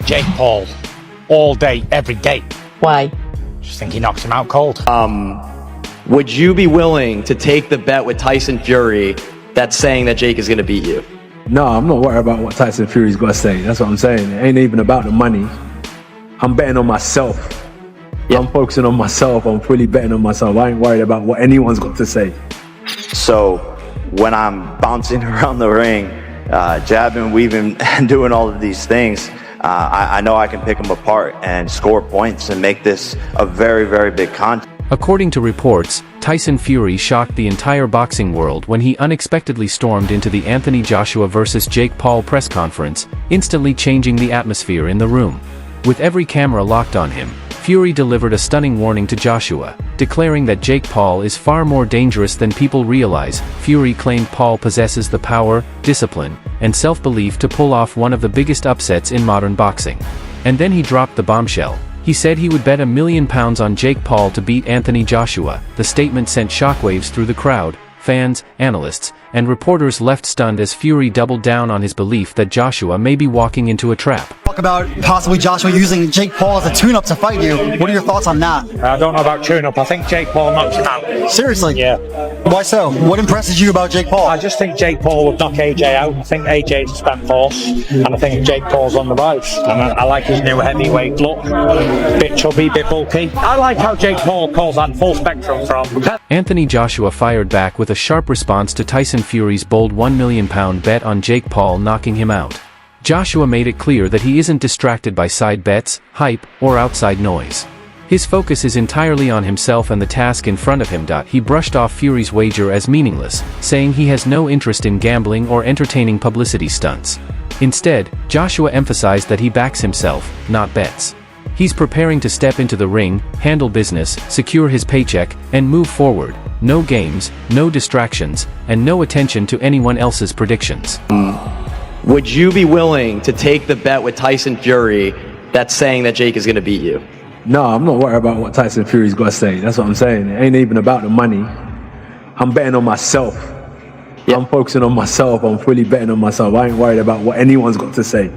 Jake Paul. All day, every day. Why? Just think he knocks him out cold. Would you be willing to take the bet with Tyson Fury that's saying that Jake is going to beat you? No, I'm not worried about what Tyson Fury's got to say. That's what I'm saying. It ain't even about the money. I'm betting on myself. Yeah. I'm focusing on myself. I'm fully betting on myself. I ain't worried about what anyone's got to say. So when I'm bouncing around the ring, jabbing, weaving, and doing all of these things, I know I can pick them apart and score points and make this a very, very big contest. According to reports, Tyson Fury shocked the entire boxing world when he unexpectedly stormed into the Anthony Joshua vs. Jake Paul press conference, instantly changing the atmosphere in the room. With every camera locked on him, Fury delivered a stunning warning to Joshua, declaring that Jake Paul is far more dangerous than people realize. Fury claimed Paul possesses the power, discipline, and self-belief to pull off one of the biggest upsets in modern boxing. And then he dropped the bombshell. He said he would bet £1 million on Jake Paul to beat Anthony Joshua. The statement sent shockwaves through the crowd. Fans, analysts, and reporters left stunned as Fury doubled down on his belief that Joshua may be walking into a trap. Talk about possibly Joshua using Jake Paul as a tune-up to fight you. What are your thoughts on that? I don't know about tune-up. I think Jake Paul knocks him out. Seriously? Yeah. Why so? What impresses you about Jake Paul? I just think Jake Paul would knock AJ out. I think AJ's a spent force, and I think Jake Paul's on the rise. And I like his new heavyweight look. Bit chubby, bit bulky. I like how Jake Paul calls that full spectrum from... Anthony Joshua fired back with a sharp response to Tyson Fury's bold £1 million bet on Jake Paul knocking him out. Joshua made it clear that he isn't distracted by side bets, hype, or outside noise. His focus is entirely on himself and the task in front of him. He brushed off Fury's wager as meaningless, saying he has no interest in gambling or entertaining publicity stunts. Instead, Joshua emphasized that he backs himself, not bets. He's preparing to step into the ring, handle business, secure his paycheck, and move forward. No games, no distractions, and no attention to anyone else's predictions. Would you be willing to take the bet with Tyson Fury that's saying that Jake is going to beat you? No, I'm not worried about what Tyson Fury's got to say. That's what I'm saying. It ain't even about the money. I'm betting on myself. Yeah. I'm focusing on myself. I'm fully betting on myself. I ain't worried about what anyone's got to say.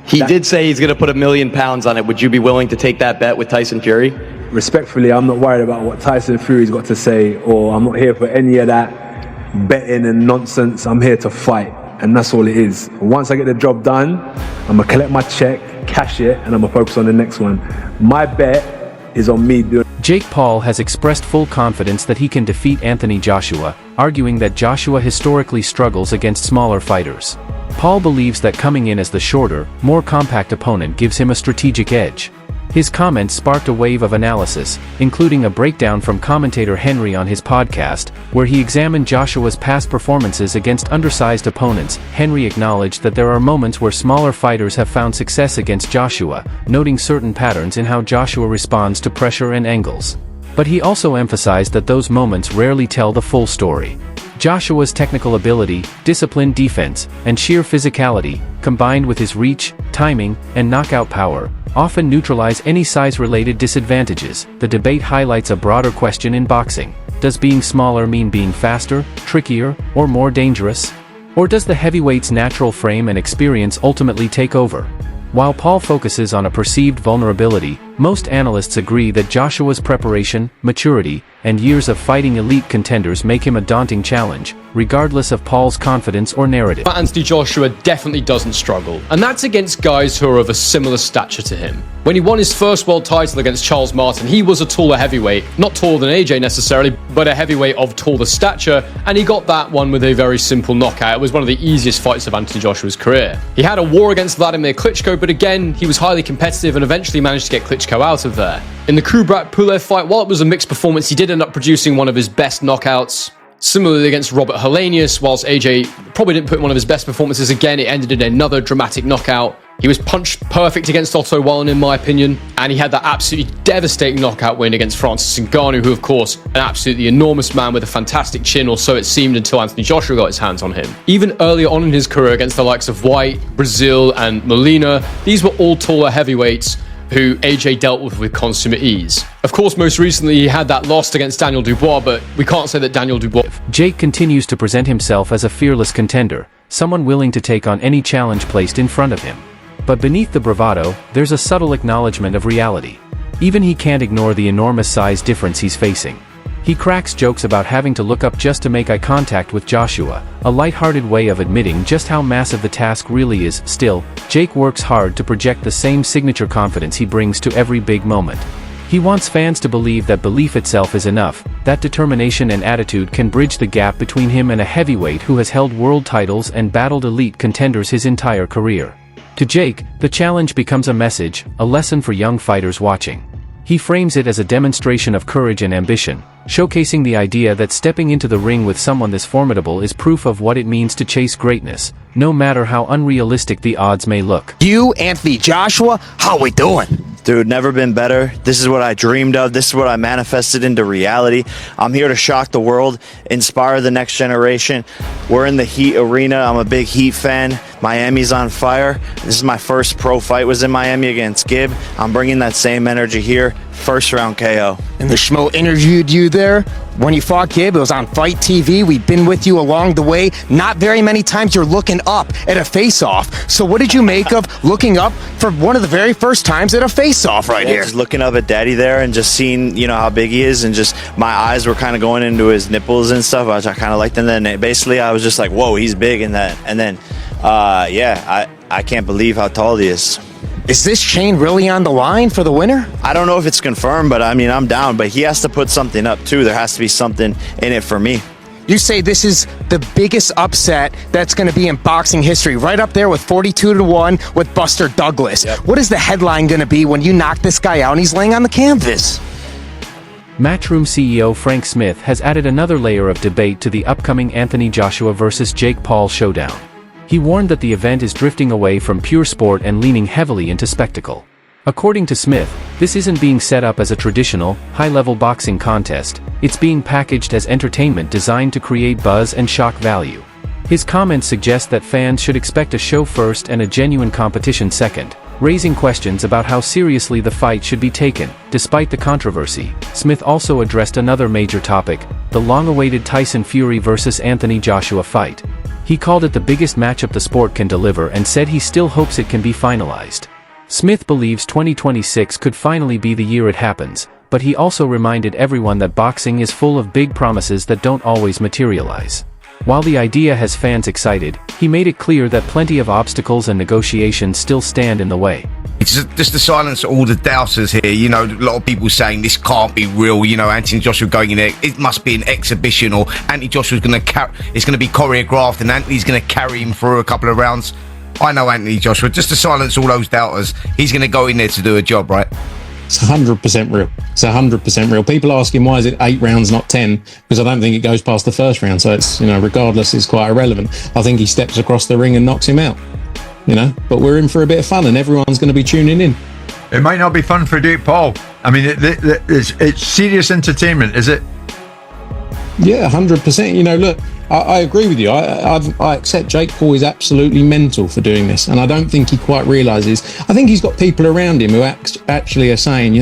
He did say he's going to put £1 million on it. Would you be willing to take that bet with Tyson Fury? Respectfully, I'm not worried about what Tyson Fury's got to say, or I'm not here for any of that betting and nonsense. I'm here to fight, and that's all it is. Once I get the job done, I'm going to collect my check, cash it, and I'm going to focus on the next one. My bet is on me doing... Jake Paul has expressed full confidence that he can defeat Anthony Joshua, arguing that Joshua historically struggles against smaller fighters. Paul believes that coming in as the shorter, more compact opponent gives him a strategic edge. His comments sparked a wave of analysis, including a breakdown from commentator Henry on his podcast, where he examined Joshua's past performances against undersized opponents. Henry acknowledged that there are moments where smaller fighters have found success against Joshua, noting certain patterns in how Joshua responds to pressure and angles. But he also emphasized that those moments rarely tell the full story. Joshua's technical ability, disciplined defense, and sheer physicality, combined with his reach, timing, and knockout power, often neutralize any size-related disadvantages. The debate highlights a broader question in boxing. Does being smaller mean being faster, trickier, or more dangerous? Or does the heavyweight's natural frame and experience ultimately take over? While Paul focuses on a perceived vulnerability, most analysts agree that Joshua's preparation, maturity, and years of fighting elite contenders make him a daunting challenge, regardless of Paul's confidence or narrative. But Anthony Joshua definitely doesn't struggle, and that's against guys who are of a similar stature to him. When he won his first world title against Charles Martin, he was a taller heavyweight, not taller than AJ necessarily, but a heavyweight of taller stature, and he got that one with a very simple knockout. It was one of the easiest fights of Anthony Joshua's career. He had a war against Vladimir Klitschko, but again, he was highly competitive and eventually managed to get Klitschko out of there. In the Kubrat Pulev fight, while it was a mixed performance, he did end up producing one of his best knockouts. Similarly against Robert Helenius, whilst AJ probably didn't put in one of his best performances again, it ended in another dramatic knockout. He was punch perfect against Otto Wallin in my opinion, and he had that absolutely devastating knockout win against Francis Ngannou, who of course, an absolutely enormous man with a fantastic chin, or so it seemed until Anthony Joshua got his hands on him. Even earlier on in his career against the likes of White, Brazil, and Molina, these were all taller heavyweights who AJ dealt with consummate ease. Of course, most recently he had that loss against Daniel Dubois, but we can't say that Daniel Dubois... Jake continues to present himself as a fearless contender, someone willing to take on any challenge placed in front of him. But beneath the bravado, there's a subtle acknowledgement of reality. Even he can't ignore the enormous size difference he's facing. He cracks jokes about having to look up just to make eye contact with Joshua, a lighthearted way of admitting just how massive the task really is. Still, Jake works hard to project the same signature confidence he brings to every big moment. He wants fans to believe that belief itself is enough, that determination and attitude can bridge the gap between him and a heavyweight who has held world titles and battled elite contenders his entire career. To Jake, the challenge becomes a message, a lesson for young fighters watching. He frames it as a demonstration of courage and ambition, showcasing the idea that stepping into the ring with someone this formidable is proof of what it means to chase greatness, no matter how unrealistic the odds may look. You, Anthony Joshua, how we doing? Dude, never been better. This is what I dreamed of. This is what I manifested into reality. I'm here to shock the world, inspire the next generation. We're in the Heat arena. I'm a big Heat fan. Miami's on fire. This is my first pro fight, was in Miami against Gibb. I'm bringing that same energy here. First round KO. And the Schmo interviewed you there when you fought Gibb. It was on Fight TV. We've been with you along the way. Not very many times you're looking up at a face-off. So what did you make of looking up for one of the very first times at a face-off right here? Just looking up at Daddy there and just seeing, how big he is, and just my eyes were kind of going into his nipples and stuff, which I kind of liked. And then basically I was just like, whoa, he's big in that. And then, I can't believe how tall he is. Is this chain really on the line for the winner? I don't know if it's confirmed, but I'm down. But he has to put something up too. There has to be something in it for me. You say this is the biggest upset that's going to be in boxing history, right up there with 42-1 with Buster Douglas. Yep. What is the headline going to be when you knock this guy out and he's laying on the canvas? Matchroom CEO Frank Smith has added another layer of debate to the upcoming Anthony Joshua vs. Jake Paul showdown. He warned that the event is drifting away from pure sport and leaning heavily into spectacle. According to Smith, this isn't being set up as a traditional, high-level boxing contest, it's being packaged as entertainment designed to create buzz and shock value. His comments suggest that fans should expect a show first and a genuine competition second, raising questions about how seriously the fight should be taken. Despite the controversy, Smith also addressed another major topic, the long-awaited Tyson Fury vs. Anthony Joshua fight. He called it the biggest matchup the sport can deliver and said he still hopes it can be finalized. Smith believes 2026 could finally be the year it happens, but he also reminded everyone that boxing is full of big promises that don't always materialize. While the idea has fans excited, he made it clear that plenty of obstacles and negotiations still stand in the way. It's just to silence all the doubters here. A lot of people saying this can't be real. Anthony Joshua going in there, it must be an exhibition, or Anthony Joshua's going to it's going to be choreographed and Anthony's going to carry him through a couple of rounds. I know Anthony Joshua, just to silence all those doubters, he's going to go in there to do a job, right? It's 100% real. It's 100% real. People asking why is it 8 rounds, not 10? Because I don't think it goes past the first round. So it's, regardless, it's quite irrelevant. I think he steps across the ring and knocks him out. But we're in for a bit of fun and everyone's going to be tuning in. It might not be fun for Jake Paul. I mean, it's serious entertainment, is it? Yeah, 100%. Look, I agree with you. I accept Jake Paul is absolutely mental for doing this, and I don't think he quite realises. I think he's got people around him who actually are saying,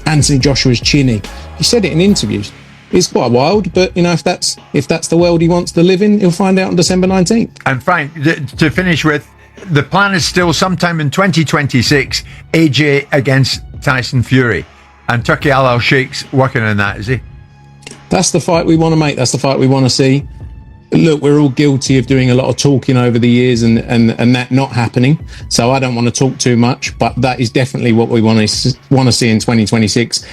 Anthony Joshua's chinny. He said it in interviews. It's quite wild, but if that's the world he wants to live in, he'll find out on December 19th. And Frank, to finish with, the plan is still sometime in 2026, AJ against Tyson Fury, and Turki Al-Sheikh's working on that, is he? That's the fight we want to make. That's the fight we want to see. Look, we're all guilty of doing a lot of talking over the years and that not happening. So I don't want to talk too much, but that is definitely what we want to see in 2026.